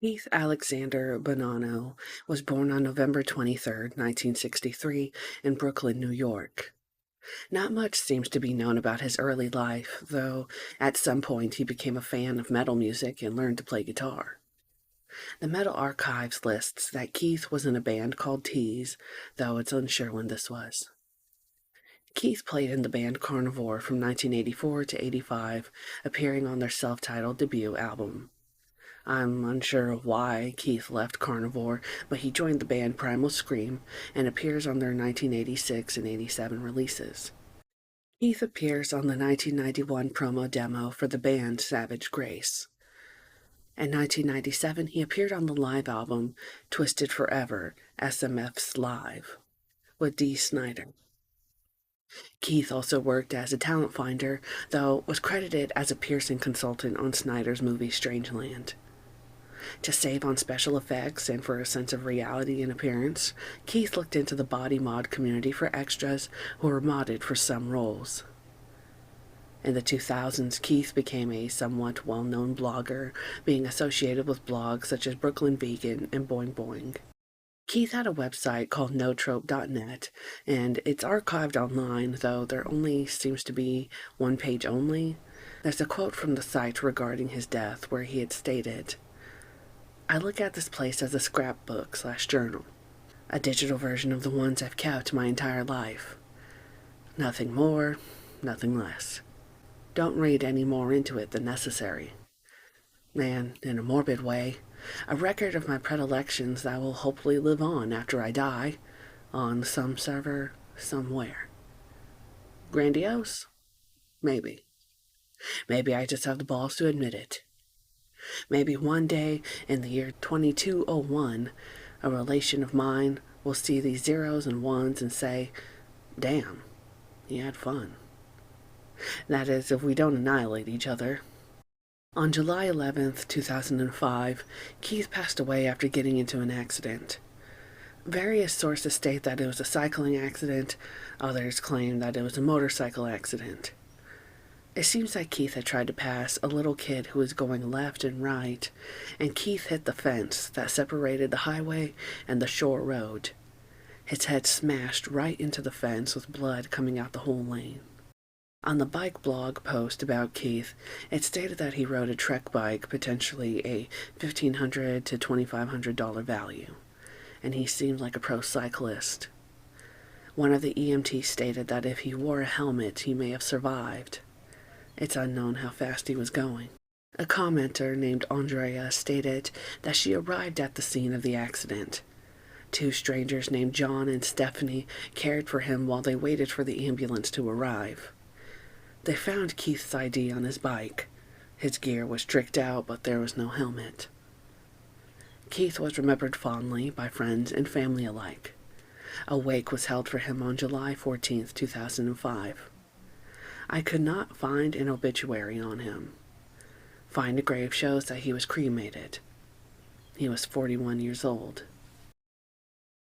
Keith Alexander Bonanno was born on November 23rd, 1963, in Brooklyn, New York. Not much seems to be known about his early life, though at some point he became a fan of metal music and learned to play guitar. The Metal Archives lists that Keith was in a band called Tease, though it's unsure when this was. Keith played in the band Carnivore from 1984 to 85, appearing on their self-titled debut album. I'm unsure of why Keith left Carnivore, but he joined the band Primal Scream and appears on their 1986 and 87 releases. Keith appears on the 1991 promo demo for the band Savage Grace. In 1997, he appeared on the live album Twisted Forever, SMF's Live, with Snider. Keith also worked as a talent finder, though was credited as a piercing consultant on Snider's movie Strangeland. To save on special effects and for a sense of reality and appearance, Keith looked into the body mod community for extras who were modded for some roles. In the 2000s, Keith became a somewhat well-known blogger, being associated with blogs such as Brooklyn Vegan and Boing Boing. Keith had a website called notrope.net, and it's archived online, though there only seems to be one page only. There's a quote from the site regarding his death where he had stated, "I look at this place as a scrapbook/journal, a digital version of the ones I've kept my entire life. Nothing more, nothing less. Don't read any more into it than necessary. And, in a morbid way, a record of my predilections that will hopefully live on after I die, on some server, somewhere. Grandiose? Maybe. Maybe I just have the balls to admit it. Maybe one day, in the year 2201, a relation of mine will see these zeros and ones and say, 'Damn, he had fun.' That is, if we don't annihilate each other." On July 11th, 2005, Keith passed away after getting into an accident. Various sources state that it was a cycling accident, others claim that it was a motorcycle accident. It seems that Keith had tried to pass a little kid who was going left and right, and Keith hit the fence that separated the highway and the shore road. His head smashed right into the fence with blood coming out the whole lane. On the bike blog post about Keith, it stated that he rode a Trek bike, potentially a $1,500 to $2,500 value, and he seemed like a pro cyclist. One of the EMTs stated that if he wore a helmet, he may have survived. It's unknown how fast he was going. A commenter named Andrea stated that she arrived at the scene of the accident. Two strangers named John and Stephanie cared for him while they waited for the ambulance to arrive. They found Keith's ID on his bike. His gear was tricked out, but there was no helmet. Keith was remembered fondly by friends and family alike. A wake was held for him on July 14th, 2005. I could not find an obituary on him. Find a grave shows that he was cremated. He was 41 years old.